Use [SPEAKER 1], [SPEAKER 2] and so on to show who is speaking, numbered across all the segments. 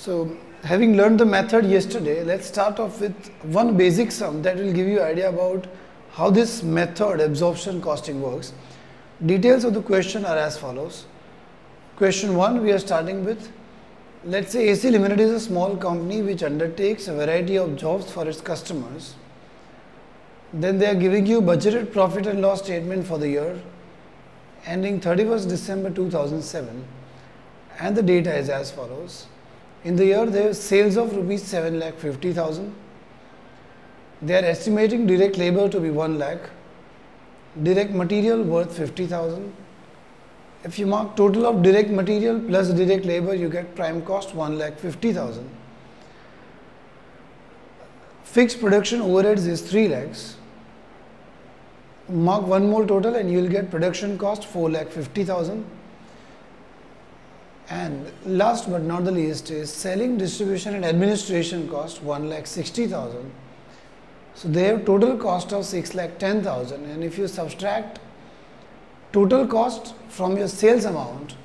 [SPEAKER 1] So, having learned the method yesterday, let's start off with one basic sum that will give you idea about how this method absorption costing works. Details of the question are as follows. Question 1, we are starting with, let's say AC Limited is a small company which undertakes a variety of jobs for its customers. Then they are giving you budgeted profit and loss statement for the year ending 31st December 2007, and the data is as follows. In the year, they have sales of rupees 7,50,000. They are estimating direct labor to be 1 lakh, direct material worth 50,000. If you mark total of direct material plus direct labor, you get prime cost 1,50,000. Fixed production overheads is 3 lakhs. Mark one more total and you will get production cost 4,50,000. And last but not the least is selling, distribution and administration cost 1,60,000. So they have total cost of 6,10,000, and if you subtract total cost from your sales amount,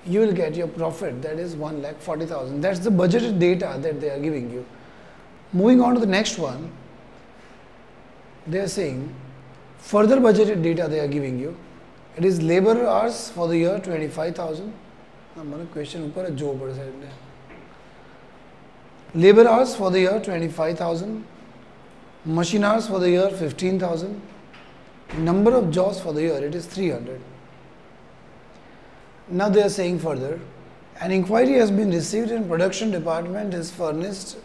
[SPEAKER 1] you will get your profit, that is 1,40,000. That's the budgeted data that they are giving you. Moving on to the next one, they are saying further budgeted data they are giving you. It is labor hours for the year 25,000. Question labor hours for the year 25,000, machine hours for the year 15,000, number of jobs for the year it is 300. Now they are saying further, an inquiry has been received and production department is furnished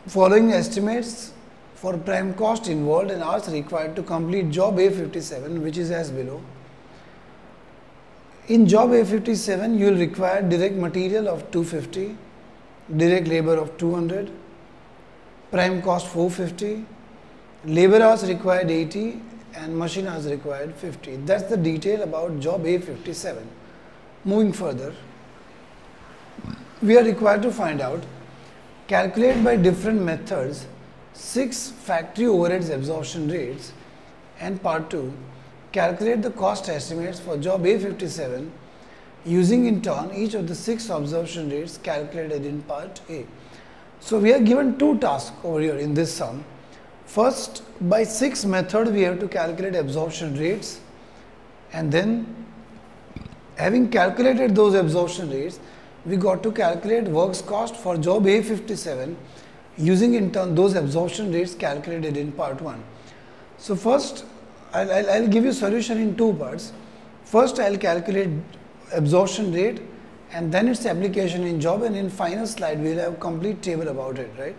[SPEAKER 1] following estimates for prime cost involved and hours required to complete job A57, which is as below. In job A57, you will require direct material of 250, direct labor of 200, prime cost 450, labor hours required 80 and machine hours required 50. That's the detail about job A57. Moving further, we are required to find out, calculate by different methods 6 factory overheads absorption rates, and part 2, calculate the cost estimates for job A57 using in turn each of the 6 absorption rates calculated in part A. So we are given 2 tasks over here in this sum. First, by 6 method we have to calculate absorption rates, and then having calculated those absorption rates, we got to calculate works cost for job A57 using in turn those absorption rates calculated in part 1. So first, I'll give you solution in 2 parts. First, I'll calculate absorption rate and then its application in job, and in final slide we'll have complete table about it, right?